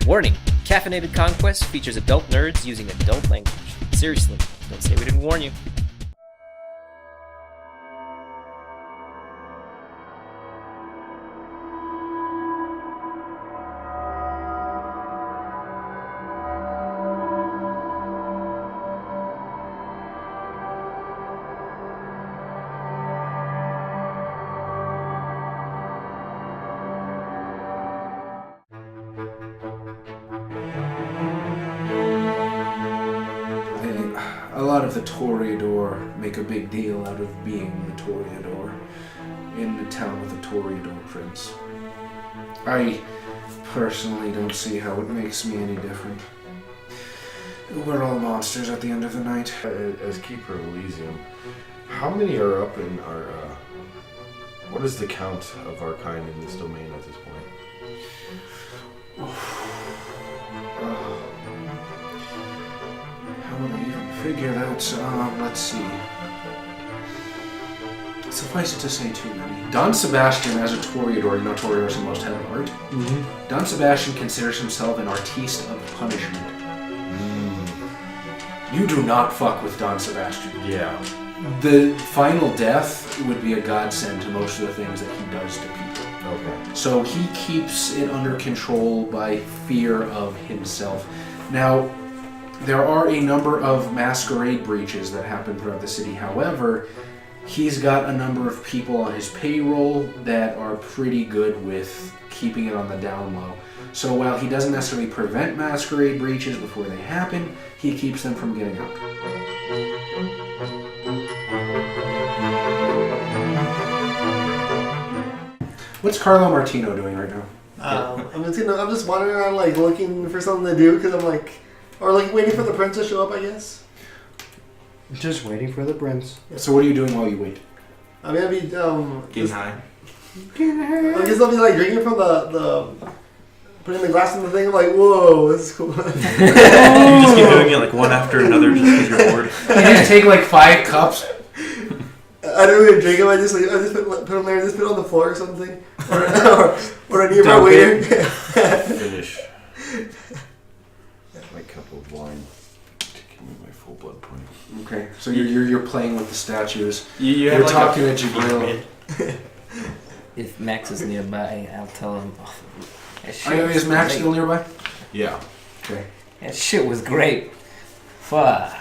Warning, Caffeinated Conquest features adult nerds using adult language. Seriously, don't say we didn't warn you. A lot of the Toreador make a big deal out of being the Toreador in the town with the Toreador prince. I personally don't see how it makes me any different. We're all monsters at the end of the night. As Keeper of Elysium, how many are up in our... what is the count of our kind in this domain at this point? How would I even figure that? Let's see. Suffice it to say too many. Don Sebastian, as a Toreador, you know Toreadors are the most heavy art. Mm-hmm. Don Sebastian considers himself an artiste of punishment. You do not fuck with Don Sebastian. Yeah. The final death would be a godsend to most of the things that he does to people. Okay. So he keeps it under control by fear of himself. Now, there are a number of Masquerade breaches that happen throughout the city. However, he's got a number of people on his payroll that are pretty good with keeping it on the down low. So while he doesn't necessarily prevent Masquerade breaches before they happen, he keeps them from getting out. What's Carlo Martino doing right now? I'm just wandering around, like, looking for something to do, because I'm like, or like waiting for the prince to show up, I guess. Just waiting for the prince. So what are you doing while you wait? I'm gonna be Getting high. I guess I'll be like drinking from the putting the glass in the thing. I'm like, whoa, this is cool. You just keep doing it like one after another just because you're bored. You just take like 5 cups. I don't even drink them. I just put them there and just put it on the floor or something, or I need my waiter. Finish my cup of wine to give me my full blood point. Okay, so you're playing with the statues. You're You're talking to Jabril. If Max is nearby, I'll tell him. Oh, Is Max still nearby? Yeah. Okay. That shit was great. Fuck.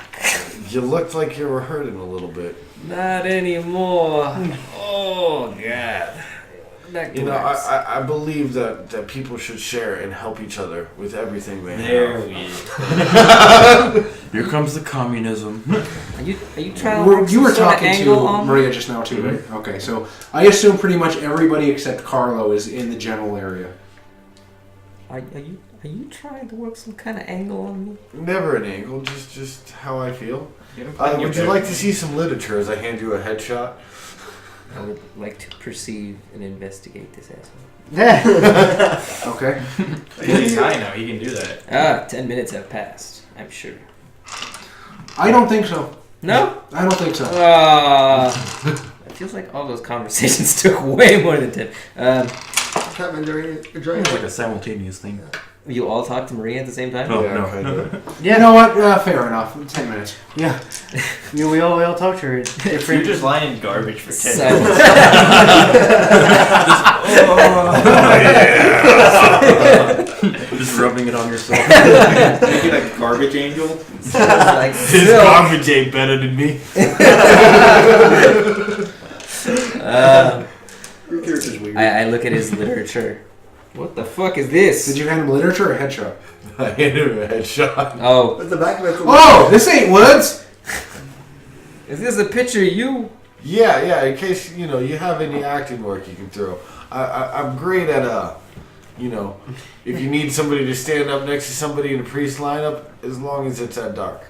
You looked like you were hurting a little bit. Not anymore. Oh, God. You know, I believe that people should share and help each other with everything they have. Here comes the communism. Are you trying to You were talking angle to on Maria just now too, right? Okay, so I assume pretty much everybody except Carlo is in the general area. Are you trying to work some kind of angle on me? Never an angle, just how I feel. Would you like to see some literature as I hand you a headshot? I would like to perceive and investigate this asshole. Okay. He's high now, he can do that. 10 minutes have passed, I'm sure. I don't think so. No? I don't think so. It feels like all those conversations took way more than 10. I'm enjoying it. It's like a simultaneous thing. You all talk to Maria at the same time? Oh, Yeah, no. kind of. You know what? Fair enough. 10 minutes. Yeah. We all talk to her. You're just lying in garbage for 10 Silence. minutes. Just rubbing it on yourself. Maybe like garbage angel. Like His garbage ain't better than me. Your character's weird. I look at his literature. What the fuck is this? Did you hand him literature or headshot? I handed him a headshot. Oh, At the back of it. Oh, this ain't Woods! is this a picture of you? Yeah, in case, you have any acting work you can throw. I'm great at, if you need somebody to stand up next to somebody in a priest lineup, as long as it's at dark.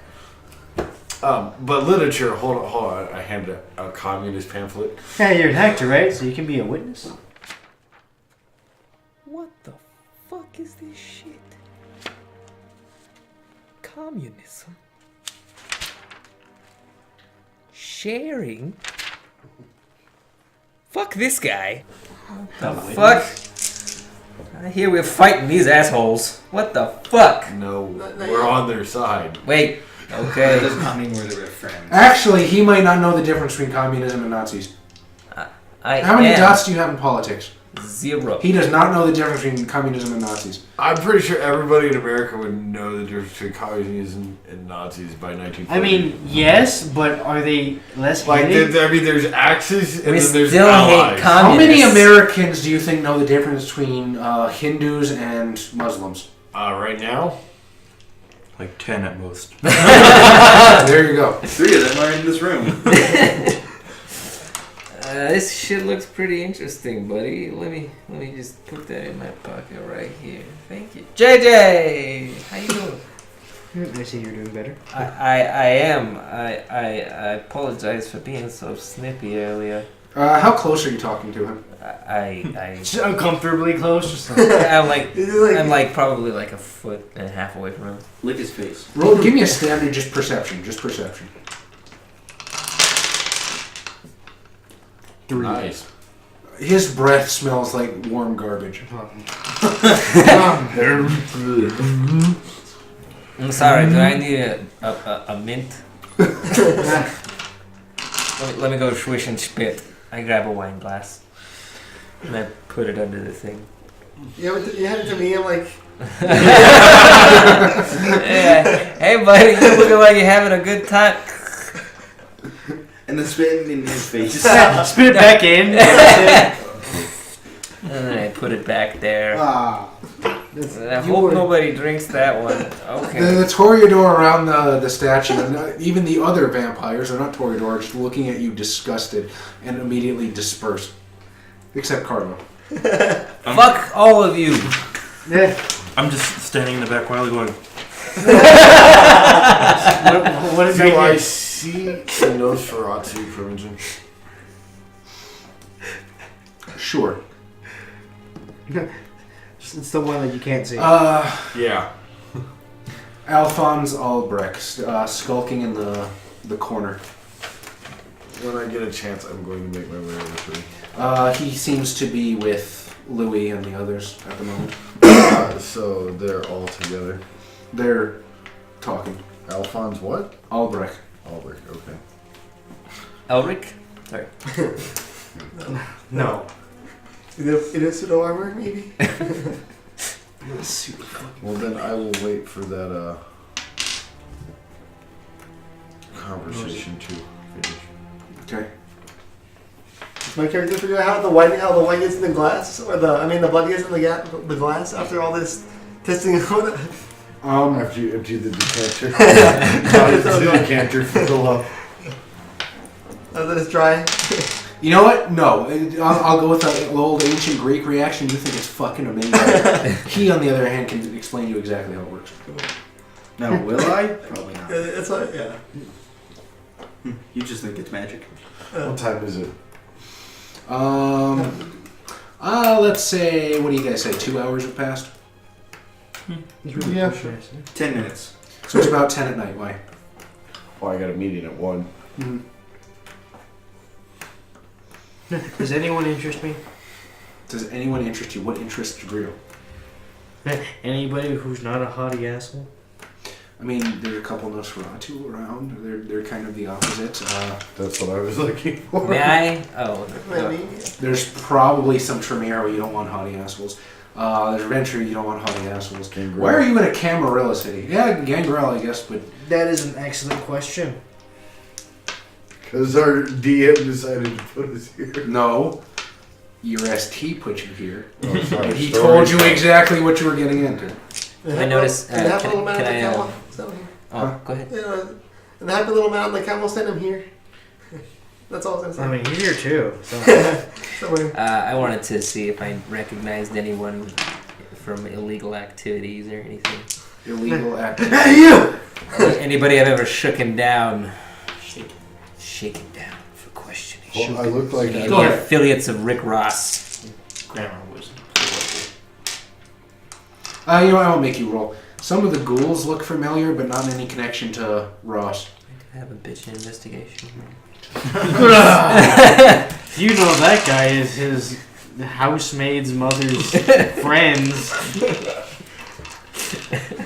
But literature, hold on. I handed a communist pamphlet. Yeah, you're an actor, right? So you can be a witness. What the fuck is this shit? Communism? Sharing? Fuck this guy. The fuck? Here we're fighting these assholes. What the fuck? No, Not we're yet. on their side. Wait. That Okay. does not mean we're the friends. Actually, he might not know the difference between communism and Nazis. How many dots do you have in politics? 0. He does not know the difference between communism and Nazis. I'm pretty sure everybody in America would know the difference between communism and Nazis by 1940. I mean, yes, but are they less like, hated? there's Axis and We then there's still hate allies. How many communists. Americans do you think know the difference between Hindus and Muslims? Right now, Like 10 at most. There you go. 3 of them are in this room. This shit looks pretty interesting, buddy. Let me just put that in my pocket right here. Thank you, JJ. How you doing? I see you're doing better. I am. I apologize for being so snippy earlier. How close are you talking to him? Just uncomfortably close. Just like, I'm like probably like a foot and a half away from him. Lick his face. Roll. Give me a standard, just perception. Just perception. 3. nice. His breath smells like warm garbage. I'm sorry. Do I need a mint? let me go swish and spit. I grab a wine glass and I put it under the thing. You had it to me. I'm like, Yeah. Hey, buddy, you looking like you're having a good time. And then spitting in his face. spit it back in. And then I put it back there. Ah. I hope nobody drinks that one. Okay. The Toreador around the statue, and even the other vampires, are not Toreador, just looking at you disgusted and immediately disperse. Except Carlo. Fuck all of you. Yeah. I'm just standing in the back quietly going, What did Do I I get? see the Nosferatu Primogen? Sure. It's the one that you can't see. Yeah. Alphonse Albrecht, skulking in the corner. When I get a chance, I'm going to make my way over to him. He seems to be with Louis and the others at the moment. So they're all together. They're talking. Alphonse what? Albrecht. Albrecht, okay. Elric? Sorry. no. in a pseudo armor, maybe. Well, then I will wait for that conversation to finish. Okay. Does my character figure out how the wine gets in the glass, or the blood gets in the glass after all this testing? After you empty the decanter. The decanter fill up. That it's dry. You know what? No. I'll go with the old ancient Greek reaction. You think it's fucking amazing. He, on the other hand, can explain to you exactly how it works. Now, will I? Probably not. That's what, yeah. You just think it's magic. What time is it? Let's say, what do you guys say? 2 hours have passed? Yeah. 10 minutes. So it's about 10 at night. Why? Oh, I got a meeting at 1. Mm-hmm. Does anyone interest me? Does anyone interest you? What interests Drew? Anybody who's not a haughty asshole? I mean, there's a couple Nosferatu around. They're kind of the opposite. That's what I was looking for. May I? Oh, Maybe. There's probably some Tremere where you don't want haughty assholes. There's Venture, you don't want haughty assholes. Gangrel. Why are you in a Camarilla city? Yeah, Gangrel, I guess, but That is an excellent question. Because our DM decided to put us here. no. Your ST put you here. Oh, sorry. And he Story told you time. exactly what you were getting into. I notice, And the happy can- little man can on the I, camel. Stand here. Oh, go ahead. Yeah, and the happy little man on the camel. Stand him here. That's all I was I gonna mean, he's here too. So. say. Somewhere. I wanted to see if I recognized anyone from illegal activities or anything. Illegal act. Hey, you! Anybody I've ever shooken down. Shaken down for questioning. Well, I look like Any Go ahead. affiliates of Rick Ross. grammar was You know what? I won't make you roll. Some of the ghouls look familiar, but not any connection to Ross. I have a bitch investigation. You know that guy is his the housemaid's mother's friends.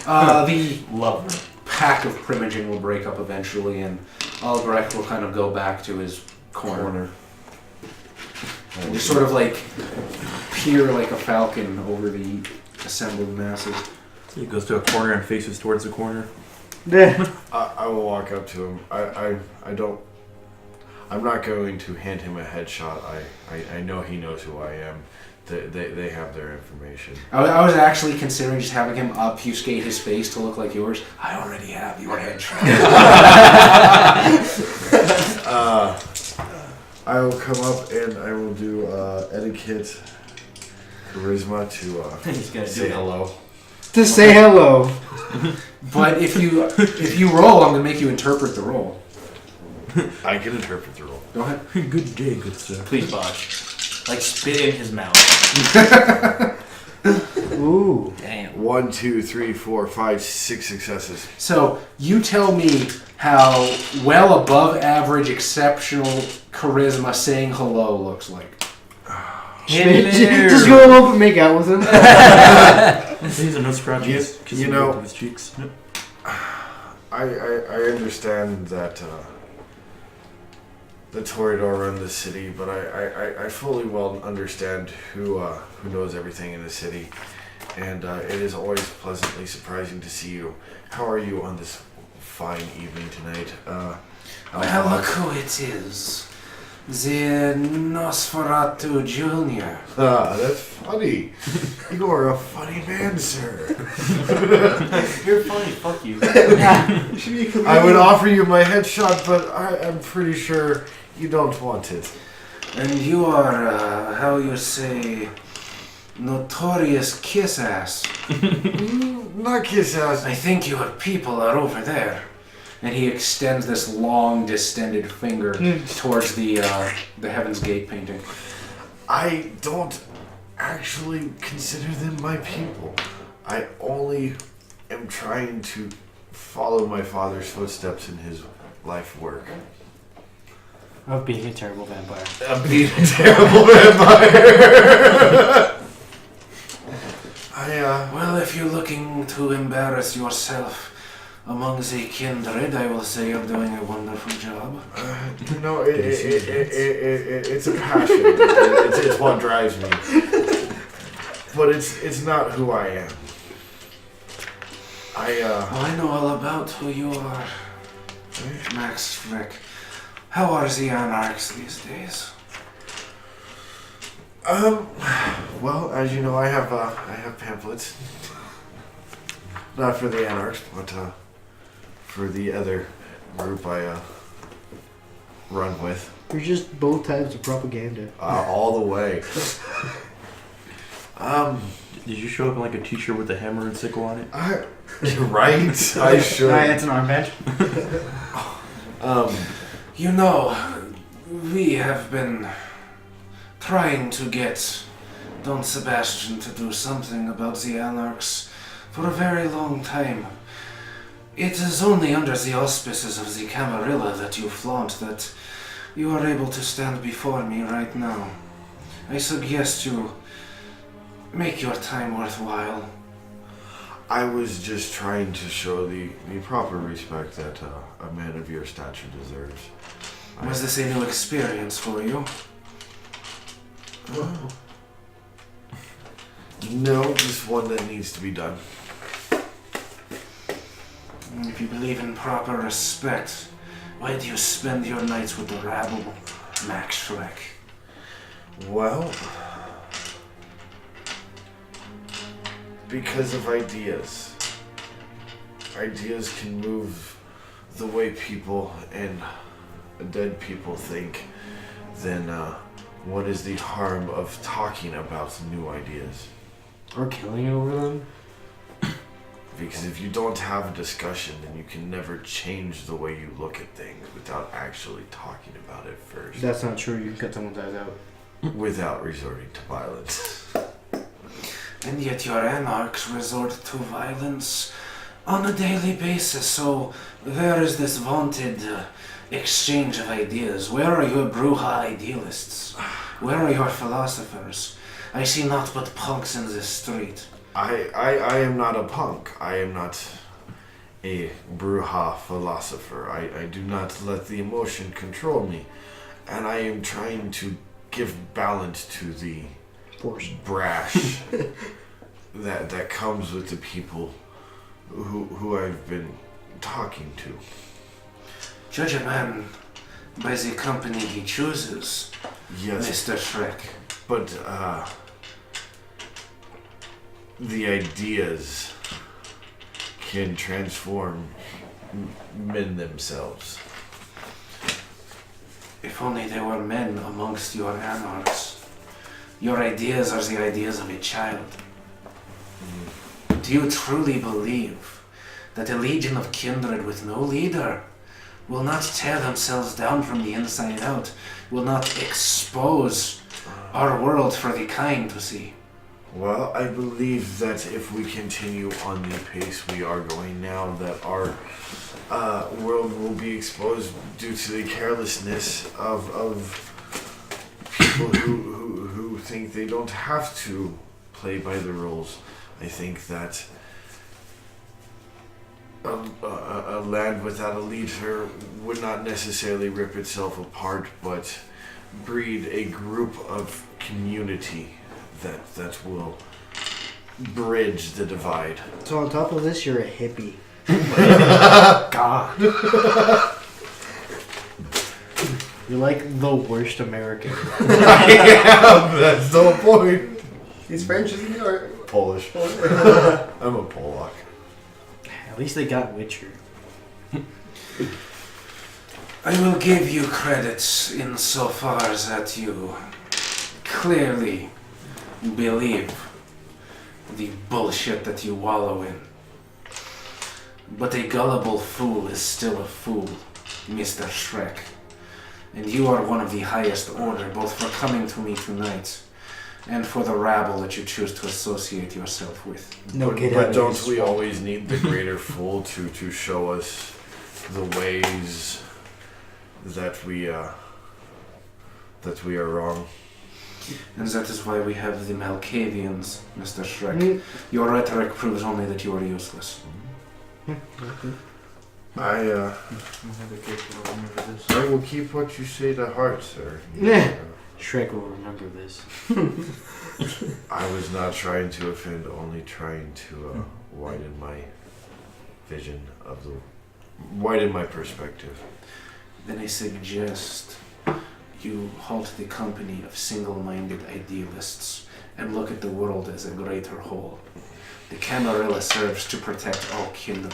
The Lover. pack of Primogen will break up eventually, and Albrecht will kind of go back to his corner. And just sort of like peer like a falcon over the assembled masses. So he goes to a corner and faces towards the corner. I will walk up to him. I'm not going to hand him a headshot. I know he knows who I am. They have their information. I was actually considering just having him obfuscate his face to look like yours. I already have your headshot. I will come up and I will do etiquette, charisma He's gotta to do say it. hello. To say hello. But if you roll, I'm gonna make you interpret the roll. I can interpret the role. Go ahead. Good day, good sir. Please botch. Like spit in his mouth. Ooh. Damn. 1, 2, 3, 4, 5, 6 successes. So you tell me how well above average, exceptional charisma saying hello looks like. Just go up and make out with him. He's a no scratches. You know- with his cheeks. Yep. I understand that the Toreador run the city, but I fully well understand who knows everything in the city, and it is always pleasantly surprising to see you. How are you on this fine evening tonight? Well, look who it is. The Nosferatu Jr. That's funny. You are a funny man, sir. You're funny, fuck you. I would offer you my headshot, but I'm pretty sure you don't want it. And you are, how you say, notorious kiss ass. Not kiss ass. I think your people are over there. And he extends this long, distended finger towards the Heaven's Gate painting. I don't actually consider them my people. I only am trying to follow my father's footsteps in his life work. Of being a terrible vampire. I'm being a terrible vampire. Well, if you're looking to embarrass yourself among the kindred, I will say you're doing a wonderful job. No, it's a passion. It's what drives me. But it's not who I am. I know all about who you are, Max Shrek. How are the Anarchs these days? Well, as you know, I have pamphlets. Not for the Anarchs, but for the other group I run with. We're just both types of propaganda. All the way. Did you show up in like a t-shirt with a hammer and sickle on it? Right? I should. That's an armband. You know, we have been trying to get Don Sebastian to do something about the Anarchs for a very long time. It is only under the auspices of the Camarilla that you flaunt that you are able to stand before me right now. I suggest you make your time worthwhile. I was just trying to show the proper respect that a man of your stature deserves. Was this a new experience for you? No, just one that needs to be done. If you believe in proper respect, why do you spend your nights with the rabble, Max Shrek? Well, because of ideas. Ideas can move the way people and dead people think. Then what is the harm of talking about new ideas? Or killing over them? Because if you don't have a discussion, then you can never change the way you look at things without actually talking about it first. That's not true. You can cut someone's eyes out. Without resorting to violence. And yet your anarchs resort to violence on a daily basis. So where is this vaunted exchange of ideas? Where are your Bruja idealists? Where are your philosophers? I see naught but punks in this street. I am not a punk. I am not a Bruja philosopher. I do not let the emotion control me. And I am trying to give balance to the Force. brash that comes with the people who I've been talking to. Judge a man by the company he chooses, Yes, Mr. Shrek. but the ideas can transform men themselves. If only there were men amongst your anarchs. Your ideas are the ideas of a child. Do you truly believe that a legion of kindred with no leader will not tear themselves down from the inside out, will not expose our world for the kind to see? Well, I believe that if we continue on the pace we are going now, that our world will be exposed due to the carelessness of people who think they don't have to play by the rules. I think that a land without a leader would not necessarily rip itself apart, but breed a group of community that will bridge the divide. So on top of this, you're a hippie. God. You're like the worst American. That's the point. He's French, isn't he? Or Polish. I'm a Polak. At least they got Witcher. I will give you credits insofar that you clearly believe the bullshit that you wallow in. But a gullible fool is still a fool, Mr. Shrek. And you are one of the highest order, both for coming to me tonight and for the rabble that you choose to associate yourself with. No, But, get but out don't of we here. always need the greater fool to show us the ways that we are wrong? And that is why we have the Malkavians, Mr. Shrek. Your rhetoric proves only that you are useless. I will keep what you say to heart, sir. Yeah. Shrek will remember this. I was not trying to offend, only trying to widen my vision widen my perspective. Then I suggest you halt the company of single-minded idealists and look at the world as a greater whole. The Camarilla serves to protect all kindred.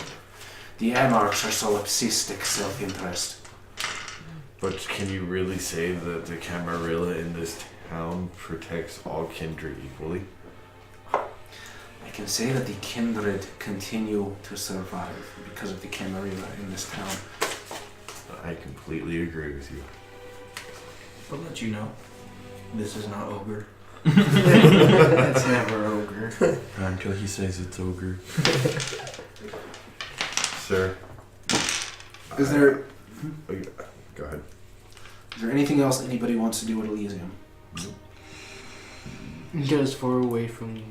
The anarchs are solipsistic self-interest. But can you really say that the Camarilla in this town protects all kindred equally? I can say that the kindred continue to survive because of the Camarilla in this town. I completely agree with you. I'll let you know. This is not ogre. It's never ogre. Until he says it's ogre. Sir? Is there Go ahead. Is there anything else anybody wants to do at Elysium? Get as far away from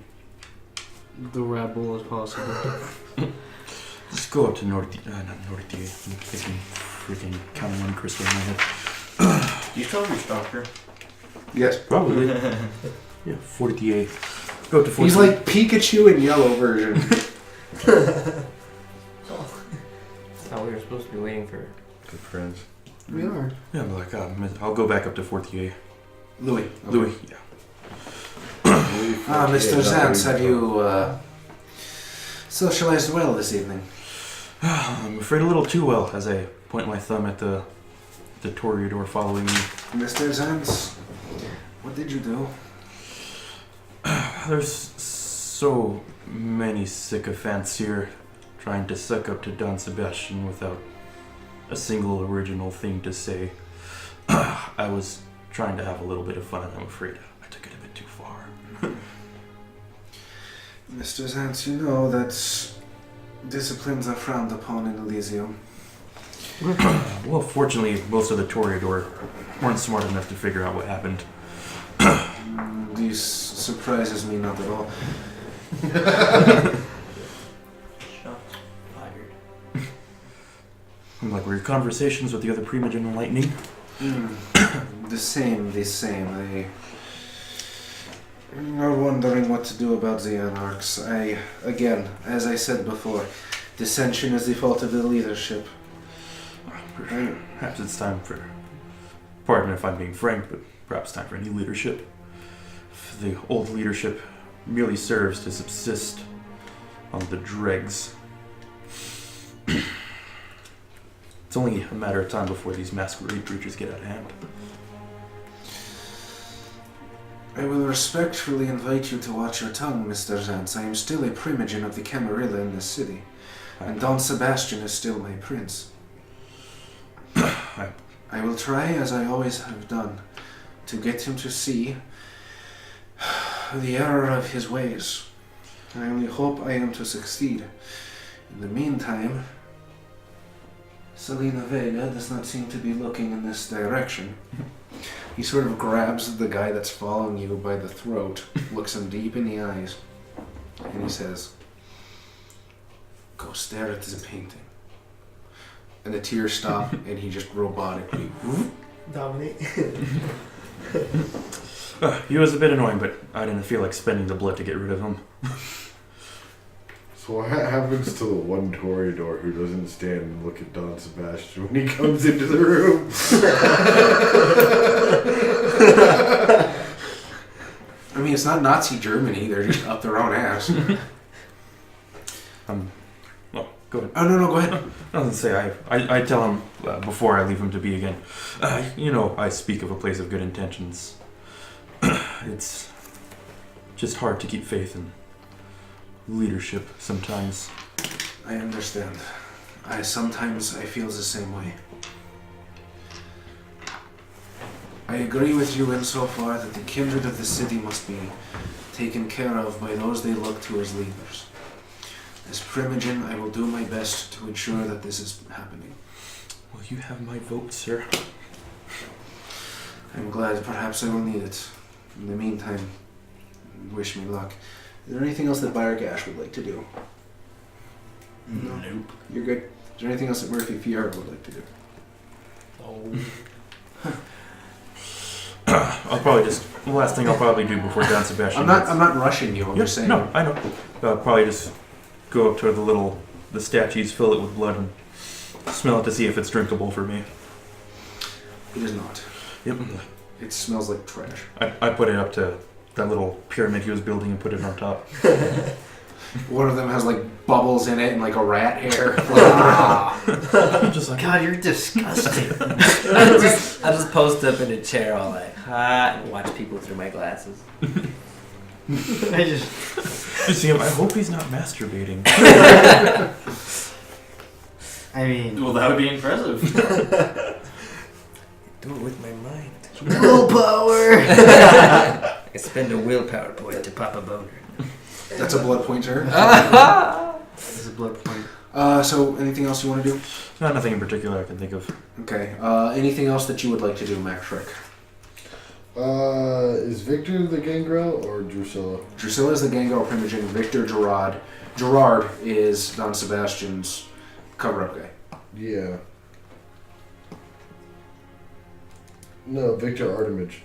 the rabble as possible. Just go up to not Northie. I'm thinking freaking counting one crystal in my head. Do you tell your stalker? Yes. Probably. Yeah, 48. Go up to 48. He's like Pikachu in yellow version. That's how we were supposed to be waiting for. Good friends. We are. Yeah, I'm like, I'll go back up to 48. Louis. Louis, yeah. Mr. Zantz, have you socialized well this evening? I'm afraid a little too well, as I point my thumb at the Toreador following me. Mr. Zantz, what did you do? There's so many sycophants here trying to suck up to Don Sebastian without a single original thing to say. I was trying to have a little bit of fun, and I'm afraid I took it a bit too far. Mr. Zantz, you know that Disciplines are frowned upon in Elysium. Well, fortunately, most of the Toreador weren't smart enough to figure out what happened. This surprises me not at all. Shots fired. Like, were your conversations with the other Primogen enlightening? The same. They are wondering what to do about the Anarchs. Again, as I said before, dissension is the fault of the leadership. Perhaps it's time for... Pardon if I'm being frank, but perhaps time for any leadership. The old leadership merely serves to subsist on the dregs. It's only a matter of time before these Masquerade creatures get out of hand. I will respectfully invite you to watch your tongue, Mr. Zantz. I am still a Primogen of the Camarilla in this city, and Don Sebastian is still my prince. I will try, as I always have done, to get him to see the error of his ways. I only hope I am to succeed. In the meantime, Selena Vega does not seem to be looking in this direction. He sort of grabs the guy that's following you by the throat, looks him deep in the eyes, and he says, "Go stare at the painting." And the tears stop, and he just robotically Dominate. He was a bit annoying, but I didn't feel like spending the blood to get rid of him. So what happens to the one Toreador who doesn't stand and look at Don Sebastian when he comes into the room? I mean, it's not Nazi Germany. They're just up their own ass. Oh, go ahead. Oh, no, go ahead. I was gonna say, I tell him before I leave him to be again. I speak of a place of good intentions. It's just hard to keep faith in leadership sometimes. I understand. Sometimes I feel the same way. I agree with you insofar that the kindred of the city must be taken care of by those they look to as leaders. As Primogen, I will do my best to ensure that this is happening. Well, you have my vote, sir. I'm glad. Perhaps I will need it. In the meantime, wish me luck. Is there anything else that Gash would like to do? No. Nope. You're good. Is there anything else that Murphy Fiora would like to do? The last thing I'll probably do before Don Sebastian. I'm not rushing you. I'm just saying. No, I know. Probably just go up to the statues, fill it with blood, and smell it to see if it's drinkable for me. It is not. Yep. It smells like trash. I put it up to that little pyramid he was building and put it on top. One of them has like bubbles in it and like a rat hair. Just like, God, you're disgusting. I just post up in a chair all like, and watch people through my glasses. I just... you see him. I hope he's not masturbating. I mean... Well, that would be impressive. Do it with my mind. Willpower! I spend a willpower point to pop a boner. That's a blood pointer. This is a blood point. So anything else you want to do? Nothing in particular I can think of. Okay. Anything else that you would like to do, Max Shrek? Is Victor the Gangrel or Drusilla? Drusilla is the Gangrel Primogen. Victor Gerard is Don Sebastian's cover-up guy. Yeah. No, Victor Armitage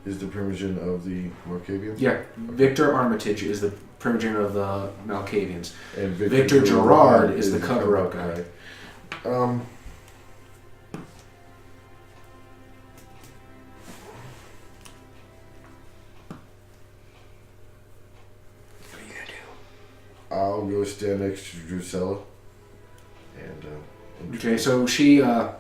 is the Primogen of the Malkavians. Yeah, Victor Armitage is the Primogen of the Malkavians. And Victor Gerard is the cover-up guy. I'll go stand next to Drusilla. And Okay, so she, you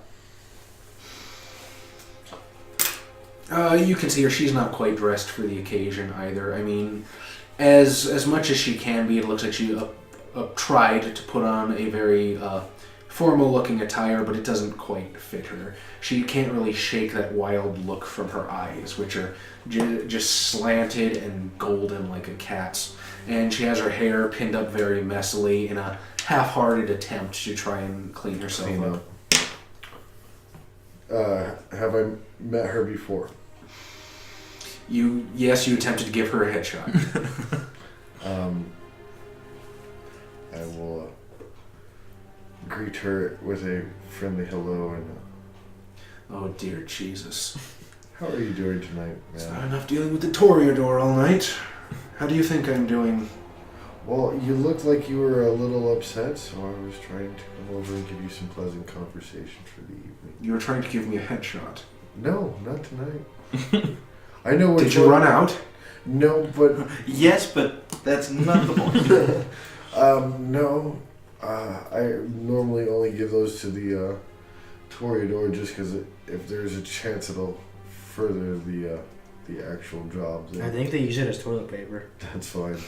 can see her. She's not quite dressed for the occasion either. I mean, as much as she can be, it looks like she tried to put on a very formal-looking attire, but it doesn't quite fit her. She can't really shake that wild look from her eyes, which are just slanted and golden like a cat's. and she has her hair pinned up very messily in a half-hearted attempt to try and clean herself Clean up. Have I met her before? Yes, you attempted to give her a headshot. I will greet her with a friendly hello and. Oh dear Jesus. How are you doing tonight, It's man? not enough dealing with the Toreador all night. How do you think I'm doing? Well, you looked like you were a little upset, so I was trying to come over and give you some pleasant conversation for the evening. You were trying to give me a headshot. No, not tonight. I know what. Did you run out? No, but Yes, but that's not the point. no. I normally only give those to the Toreador just because if there's a chance it'll further the actual job. I think they use it as toilet paper. That's fine.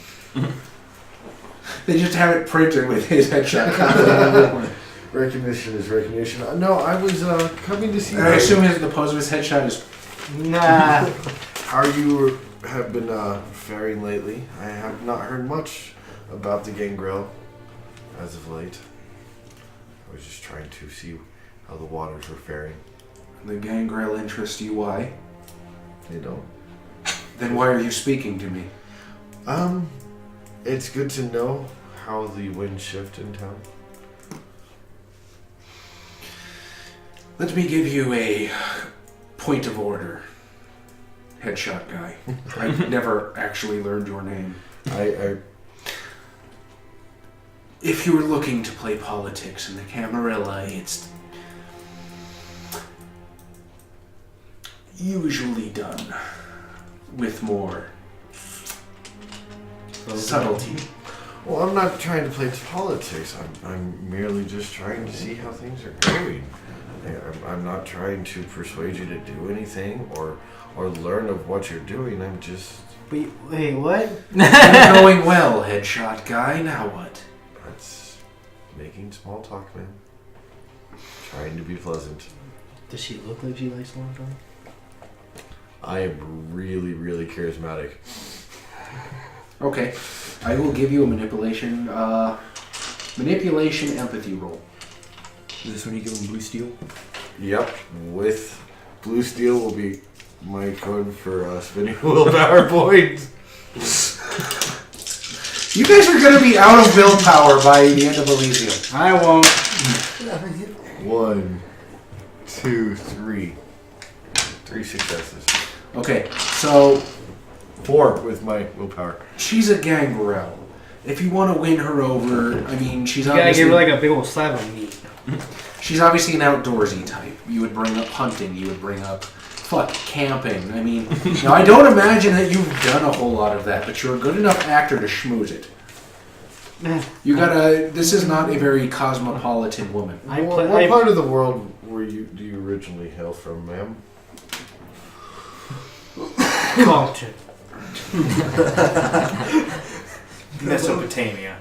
They just have it printed with his headshot. Recognition is recognition. No, I was coming to see. I assume the pose of his headshot is. Nah. How you have been faring lately? I have not heard much about the Gangrel as of late. I was just trying to see how the waters were faring. The Gangrel interests you. Why? They don't. Then why are you speaking to me? It's good to know how the winds shift in town. Let me give you a point of order. Headshot guy. I've never actually learned your name. I If you were looking to play politics in the Camarilla, it's usually done with more subtlety. Well, I'm not trying to play politics. I'm merely just trying to see how things are going. I'm not trying to persuade you to do anything or learn of what you're doing. I'm just... Wait, what? You're going well, headshot guy. Now what? That's making small talk, man. Trying to be pleasant. Does she look like she likes long time? I am really, really charismatic. Okay. I will give you a manipulation empathy roll. Is this when you give him blue steel? Yep, with blue steel will be my code for spinning willpower points. You guys are going to be out of willpower by the end of Elysium. I won't. 1, 2, 3. 3 successes. Okay, so 4 with my willpower. she's a Gangrel. If you want to win her over, I mean, she's You gotta obviously... give her like a big old slab of meat. She's obviously an outdoorsy type. You would bring up hunting. You would bring up, camping. I mean, now I don't imagine that you've done a whole lot of that, but you're a good enough actor to schmooze it. You gotta. This is not a very cosmopolitan woman. What part of the world do you originally hail from, ma'am? Compton. Mesopotamia.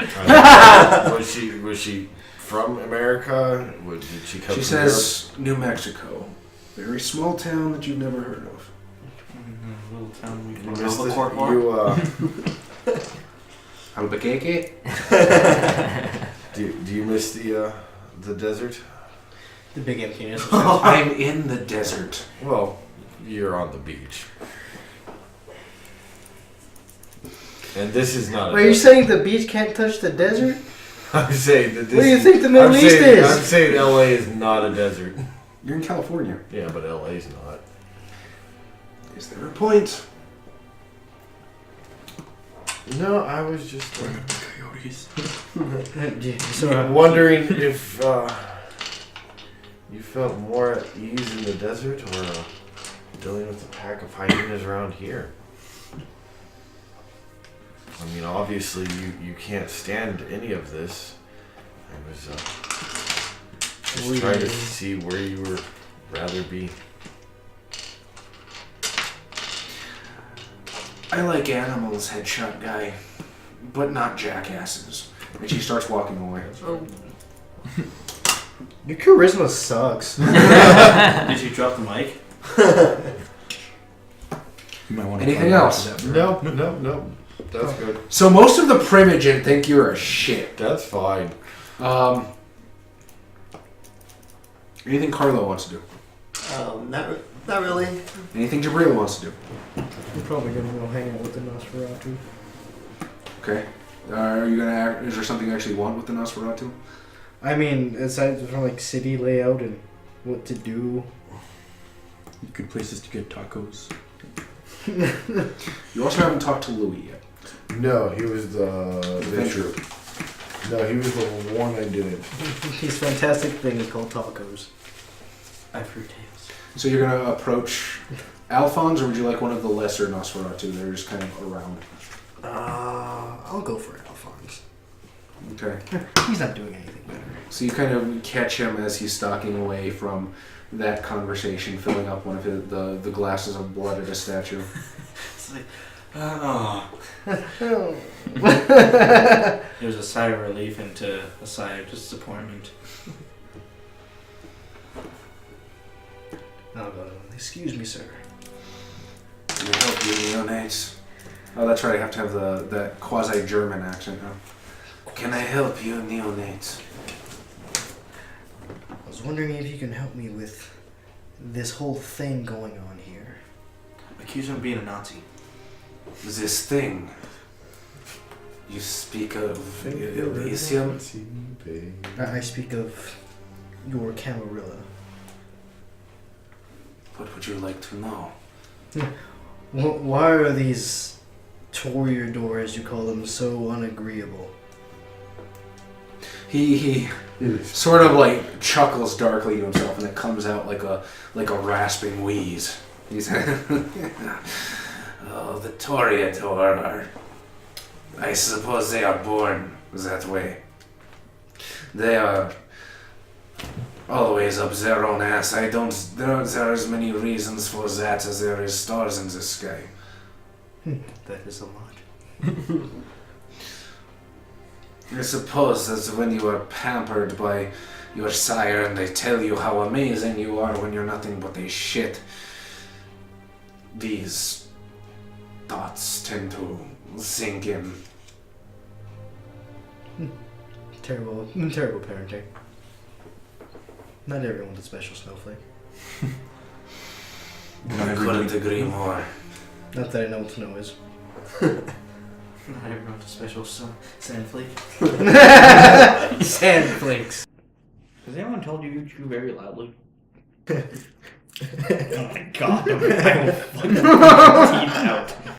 Was she from America? Did she come She from says New Mexico, very small town that you've never heard of. Little town we Europe? call You missed Albuquerque. it. Albuquerque. Do you miss the desert? The big emptiness. I'm in the desert. Well, you're on the beach. And this is not. Are you saying the beach can't touch the desert? I'm saying that this. What do you think the Middle East is? I'm saying LA is not a desert. You're in California. Yeah, but LA's not. Is there a point? No, I was just Coyotes. wondering if you felt more at ease in the desert or dealing with a pack of hyenas around here. I mean, obviously you can't stand any of this. I was just trying to see where you would rather be. I like animals, headshot guy, but not jackasses. And she starts walking away. Your charisma sucks. Did you drop the mic? You might want to Anything else? No. That's good. So most of the Primogen think you're a shit. That's fine. Anything Carlo wants to do? Not really. Anything Jabril wants to do? I'm probably gonna go hang out with the Nosferatu. Okay. Are you gonna act? Is there something you actually want with the Nosferatu? I mean, aside from like city layout and what to do. Good places to get tacos. You also haven't talked to Louis yet. No, he was the Adventurer. No, he was the one I didn't. These fantastic things called tacos. I've heard tales. So you're gonna approach Alphonse, or would you like one of the lesser Nosferatu? They're just kind of around. I'll go for Alphonse. Okay. He's not doing anything better. So you kind of catch him as he's stalking away from that conversation, filling up one of the glasses of blood at a statue. It's like, oh. There's a sigh of relief into a sigh of disappointment. I'll go. Excuse me, sir. Can I help you, neonates? Oh, that's right. I have to have that quasi-German accent now. Can I help you, neonates? I was wondering if you can help me with this whole thing going on here. Accuse him of being a Nazi. This thing. You speak of Elysium? I speak of your Camarilla. What would you like to know? Why are these toreador, as you call them, so unagreeable? He sort of like chuckles darkly to himself, and it comes out like a rasping wheeze. He said, "Oh, the toreador are. I suppose they are born that way. They are always up their own ass. I don't. There are as many reasons for that as there is stars in the sky." That is a lot. I suppose that when you are pampered by your sire and they tell you how amazing you are when you're nothing but a shit, these thoughts tend to sink in. Terrible parenting. Not everyone's a special snowflake. I couldn't agree more. Not that I know what snow is. Not everyone's a special sandflake. Sandflakes. Has anyone told you chew very loudly? Oh my god. I will fucking teeth out.